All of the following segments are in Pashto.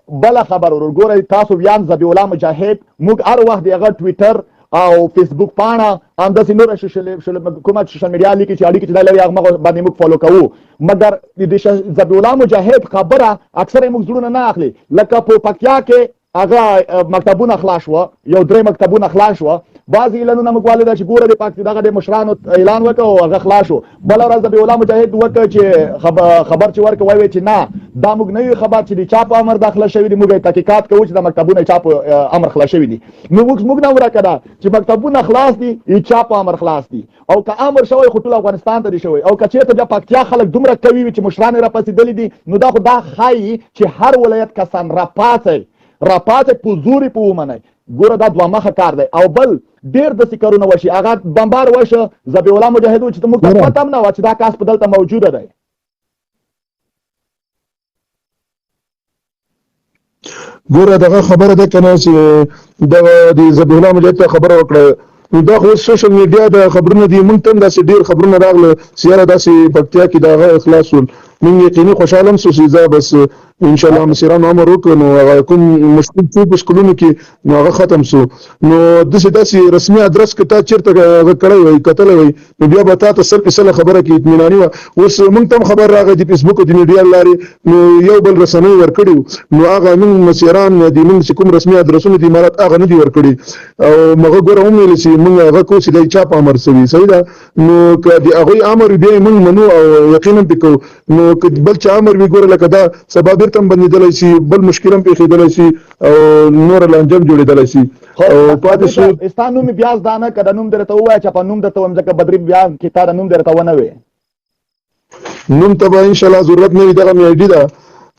بله خبر ورګورئ تاسو ویان ذبیح الله مجاهد موږ هر وخت د هغه ټویټر او فیسبوک پاڼه همداسې نور کومه سوشل میډیا لیکي چې اړیکې چې دا لري هغه باندې موږ فالو کوو مګر د ذبیح الله مجاهد خبره اکثره موږ زړونه نه اخلي لکه په پکتیا کې هغه مکتبونه خلاص شوه یو 3 مکتبونه خلاص شوه بعضې اعلانونه موږ والي ده چې ګوره د پاکستان دغه د مشرانو اعلان وکړه او هغه خلاص شو بله ورځ ذبیح الله مجاهد وکړه چې خبر چې ورکړه وایي چې نه دا موږ نه یو خبر چې د چا په امر داخله شوي دي موږ تحقیقات کوو چې د مکتبونه چا په امر خلاص شوي دي نو موږ نه ورکړه چې مکتبونه خلاص دي چا په امر خلاص دي او که امر شوی خو ټول افغانستان ته دی شوی او که چېرته بیا پکتیا خلک دومره کوي چې مشران یې راپسېدلي دي نو دا خو دا ښایي چې هر ولایت کسان راپاڅئ په زور په ومنئ ګوره دا دوه مخه کار دی او بل ډېر داسې کارونه وشي هغه بمبار وشه ذبیح الله مجاهد و چې موږ ته پته هم نه وه چې دا کس په دلته موجوده دی ګوره دغه خبره ده که نه چې د ذبیح الله مجاهد ته خبره وکړه نو دا خو سوشل میډیا د خبرونه دي موږ ته هم داسې ډېر خبرونه راغله چې یاره داسې پکتیا کې د هغه اخلاص شول موږ یقیني خوشحاله هم سو چې زه بس انشاءالله مصیرانو امر وکړو نو هغه کوم مشکل څو په سکولونو کې نو هغه ختم سو نو داسې رسمي ادرس که تا چېرته هغه کړی وی کتلی وی نو بیا به تا ته سل په سله خبره کې اطمیناني وه اوس موږ ته هم خبر راغی د فیسبوک او د میډیا له لارې نو یو بل رسنۍ ورکړي نو هغه موږ مصیران د موږ چې کوم رسمي ادرسونه د امارات هغه نه دي ورکړي او هغه ګوره هم ویل چې موږ هغه کوو چې دی چا په امر سوي صحیح ده نو که د هغوی امر بیا یې موږ منو او یقینا پرې کوو نو که بل چا امر وي ګوره لکه دا سبا بیرته هم بندېدلی شي بل مشکل هم پېښېدلی شي او نور لانجه هم جوړېدلی شي او پاتې شو ستا نوم یې بیا زده نه که د نوم درته ووایه چې په نوم درته ووایم ځکه بدري بیا کې تا د نوم درته ونه وی نوم ته به انشاءالله ضرورت نه وي دغه مې آی ډي ده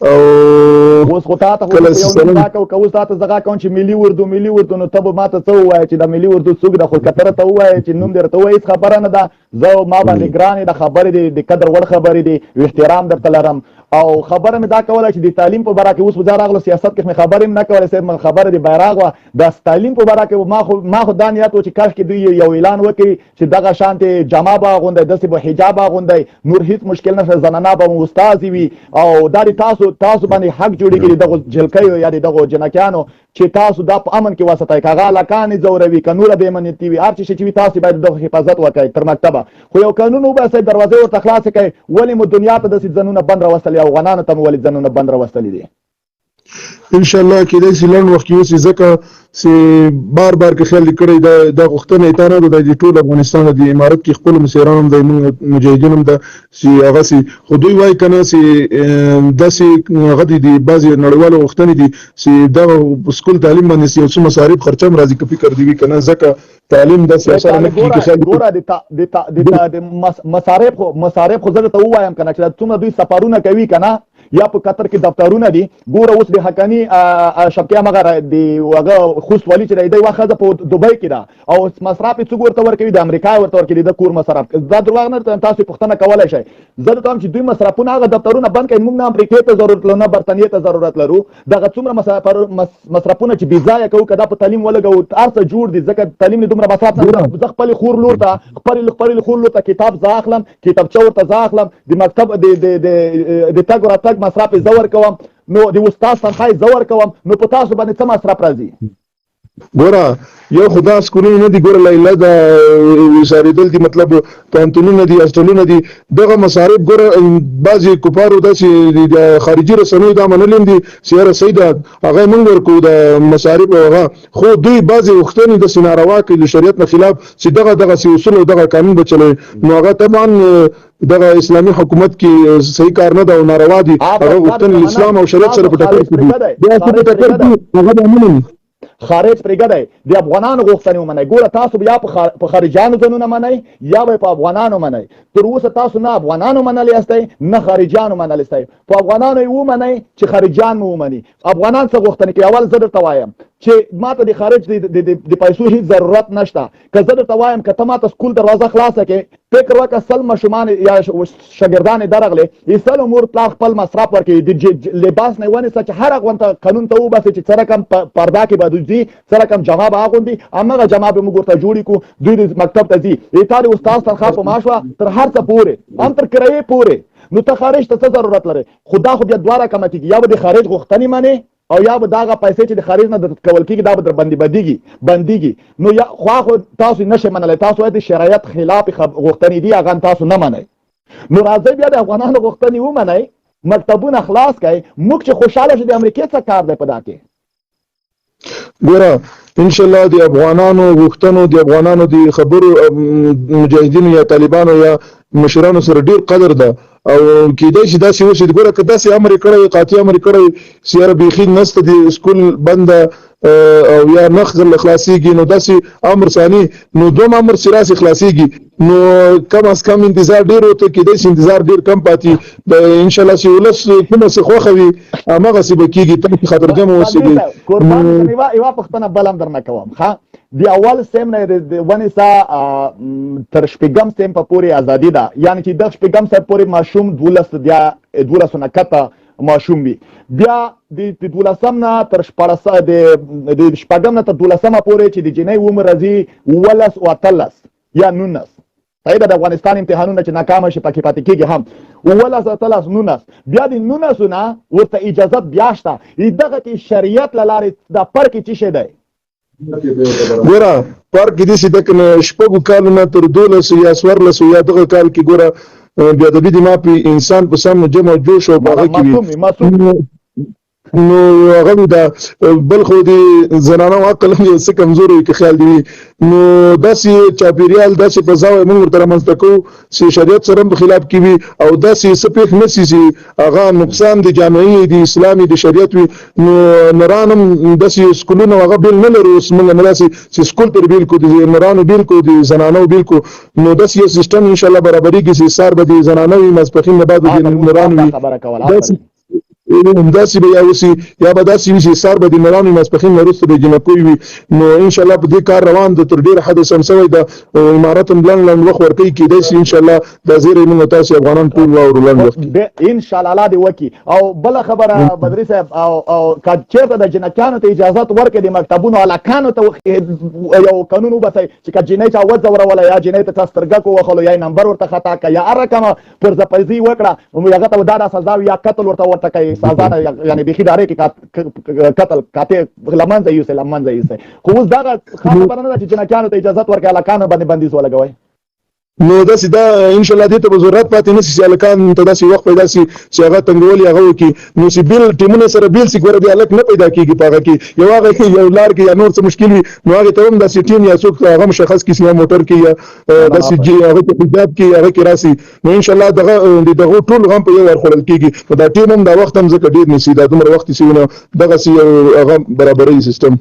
او اوس خو تا ته خو یو نوم راکړو که اوس تا ته زه غږ کوم چې ملي اردو نو ته به ما ته څه ووایې چې د ملي اردو څوک ده خو که ته راته ووایې چې نوم درته ووایې هېڅ خبره نه ده زه ما باندې ګرانې د خبرې دي د قدر وړ خبرې دي احترام درته لرم او خبره مې دا کوله چې د تعلیم په باره کې اوس به زه راغلو سیاست کې مې خبرې هم نه کولی صرف خبره د بیرغ وه د تعلیم په باره کې ما خو دا نیت و چې کاشکې دوی یو اعلان وکړي چې دغه شانتې جامه به اغوندئ داسې به حجاب اغوندئ نور هېڅ مشکل نشته زنانه به مو استاذې وي او دا د تاسو باندې حق جوړېږي د دغو جلکیو یا د دغو جنکیانو چې تاسو دا په امن کې وساتئ که هغه هلکانې ځوروي که نوره بې امنیتي وي هر څه چې وي تاسو باید دغه حفاظت وکړئ تر مکتبه خو یو قانون وباسئ دروازې ورته خلاصې کړئ ولې مو دنیا ته داسې ځانونه بند راوستلي او افغانانو ته مو ولې ځانونه بند راوستلي دي انشاءالله کېدای شي لنډ وخت کې اوسي ځکه چې بار که خیال دې کړی دا غوښتنه یې تا نه ده د ټول افغانستان د امارت کې خپلو مشران هم دی موږ مجاهدین هم ده چې هغسې خو دوی وایي که نه چې داسې هغه دي د بعضې نړیوالو غوښتنې دي چې دغه سکول تعلیم باندې یو څه مصارف خرچه هم راځي که فکر دې وي که نه ځکه تعلیم داسې اسانه نه کېږي ګوره د مصارف خو زه درته ووایم که نه چې څومره دوی سفرونه کوي که نه یا په قطر کې دفترونه دي ګوره اوس د حقاني شبکې همغه د هغه خوست والي چې دی دی وخت په دوبۍ کې ده او مصرف یې څوک ورته ورکوي د امریکا ورته ورکوي د کور مصرف دا دروغ نه تاسو پوښتنه کولی شئ زه درته وایم چې دوی مصرفونه هغه دفترونه بند کړي موږ نه امریکې ته ضرورت لرو نه برطانیې ته ضرورت لرو دغه څومره مصرفونه چې بې ځایه کوو که دا په تعلیم ولګوو هر څه جوړ دي ځکه تعلیم نه دومره مصرف نه زه خپلې خور لور ته خپلې خور لور ته کتاب زه اخلم کتابچه ورته زه اخلم د مکتب د تګ او راتګ مصرف یې زه ورکوم نو د استاد تنخواه یې زه ورکوم نو په تاسو باندې څه مصرف راځي ګوره یو خو دا سکولونه نه دي ګوره لیله ده وسارېدل دي مطلب پوهنتونونه دي هاسټلونه دي دغه مصارف ګوره بعضې کفارو داسې د خارجي رسنیو دا منلي هم دي چې یاره صحیح ده هغه یې موږ ورکوو د مصارف او هغه خو دوی بعضې غوښتنې داسې ناروا کوي د شریعت نه خلاف چې دغسې اصول او دغه قانون به چلوي نو هغه طبعا دغه اسلامي حکومت کې صحیح کار نه ده او ناروا دي هغه غوښتنې اسلام او شریعت سره په ټکر کې دي بیا څه په ټکر کې هغه به عملي خارج پرېږدئ د افغانانو غوښتنې ومنئ ګوره تاسو یا په خارجیانو ځانونه منئ یا به په افغانانو منئ تر اوسه تاسو نه افغانانو منلی استئ نه خارجیانو منلی استئ په افغانانو یې ومنئ چې خارجیان مو ومني افغانان څه غوښتنې کوي اول زه درته وایم چې ما ته د خارج د پیسو هیڅ ضرورت نشته که زه درته وایم که ته ما ته سکول دروازه خلاصه کړې فکر وکړه 100 ماشومان یا شاګردان یې درغلې 100 مور پلار خپل مصرف ورکوي د لباس نه ونیسه چې هر هغه قانون ته وباسي چې څه رقم پرده کې به دوی ځي څه رقم جامه به اغوندي همغه جامه به موږ ورته جوړې کړو دوی د مکتب ته ځي تا د استاد تنخواه په معاش وه تر هر څه پورې هم تر کرایې پورې نو ته خارج ته څه ضرورت لري خو دا خو بیا دوه رقمه کېږي یا به د خارج غوښتنې منې او یا به داغه پیسې چې د خارج نه کول کېږي دا به در بنديږي نو یا خو تاسو نشه منلای تاسو د شرایط خلاف غوښتنې دي هغه تاسو نه منئ نو راځي بیا د افغانانو غوښتنې ومنئ مکتبونه خلاص کړئ موږ چې خوشاله شو د امریکا څخه کار دی په دا کې ګوره ان شاء الله د افغانانو غوښتنو د افغانانو د خبرو مجاهدینو یا طالبانو یا مشرانو سره ډیر قدر ده او کېدای شي داسې وشي ګوره که داسې امر کړی قاطع امر کړی سیاره بیخي نسته د سکول بنده او یا نخزل خلاصيږي نو داسې امر ثاني نو دوم امر سراسي خلاصيږي نو کم از کم انتظار ډیر وته کېدای شي انتظار ډیر کم پاتې ان شاء الله چې ولس کومه څه خوخوي هغه څه به کېږي ته خاطر جمع اوسېږي قربان یو پښتنه بلم درنه کوم ښه د اول سیم نه د ونې سا تر شپږم سیم په پورې ازادي ده یعنی چې د شپږم سیم پورې ماشوم 12 نه کته ماشوم وي بیا د 12 نه تر 14 د شپږم نه تر 12 پورې چې د جنۍ عمر راځي 12 او 13 یا 19 تایید د افغانستان امتحانونه چې ناکام شي پکې پاتې کېږي هم 12 13 19 بیا د 19 نه ورته اجازه بیا شته دغه کې شریعت لاره د پر کې څه شي دی ګوره پارک دې سي دک نه شپږو کالونو تر 12 یا 14 یا دغه کال کې ګوره بیا د دې ما په انسان په سم جمع جوش او باغ کې نو هغه دا بل خو دې زنانو عقل یې څه کمزوري کې خیال دی نو داسې چاپیریال داسې فضاوي موږ ورته رامنځته کوو چې شریعت سره په خلاف کې وي او داسې سپېخ نسی چې هغه نقصان د جامعي د اسلامي د شریعت وي نو نرانم داسې سکولونه هغه بیل نه لرو اوس موږ نه داسې چې سکول پر بیل کو د نرانو بیل کو د زنانو بیل کو نو داسې یو سیستم ان شاء الله برابرېږي چې سار به د زنانو مسپخین نه بعد د نرانو همداسې به یا اوسي یا به داسې وي چې سار به د نرانو مسپخین نه وروسته به جنکوي وي نو ان شاء الله په دې کار روان د تر ډېره حده سم شوی ده امارت هم لنډ وخت ورکوي کېدای شي ان شاء الله دا زیری موږ تاسو افغانان ټول واورو لنډ وخت ان شاء الله دې وکړي او بله خبره بدري صاحب او که چېرته د جنکیانو ته اجازت ورکړي د مکتبونو هلکانو ته یو قانون وباسئ چې که جنۍ چا وځوروله یا جنۍ ته چا سترګک ووهلو یا نمبر ورته خطا کړه یا هر رقمه پرځپیزي وکړه هغه ته دا سزا وي یا قتل ورته کوي سزا نه یعنی بخي داري کې قتل قاطع لمنځه یوسي خو اوس دا خبره نه ده چې جنکیانو ته اجازه ورکړي هلکانو باندې بندیز ولګوي نو داسې دا ان شاء الله دې ته به ضرورت پاتې نه شي چې هلکان ته داسې وخت پیدا شي چې هغه تنګول هغه وکړي نو چې بیل ټیمونه سره بیل شي ګوره بیا هلک نه پیدا کېږي په هغه کې یو هغه کې یو لار کې یا نور څه مشکل وي نو هغې ته هم داسې ټیم یا څوک هغه مشخص کړي یا موټر کې یا داسې هغه کې حجاب کې هغه کې راسي نو ان شاء الله دغه ټول غم په یو ور خوړل کېږي نو دا ټیم هم دا وخت هم ځکه ډېر نیسي دا دومره وخت چې دغسې یو هغه برابرۍ سیستم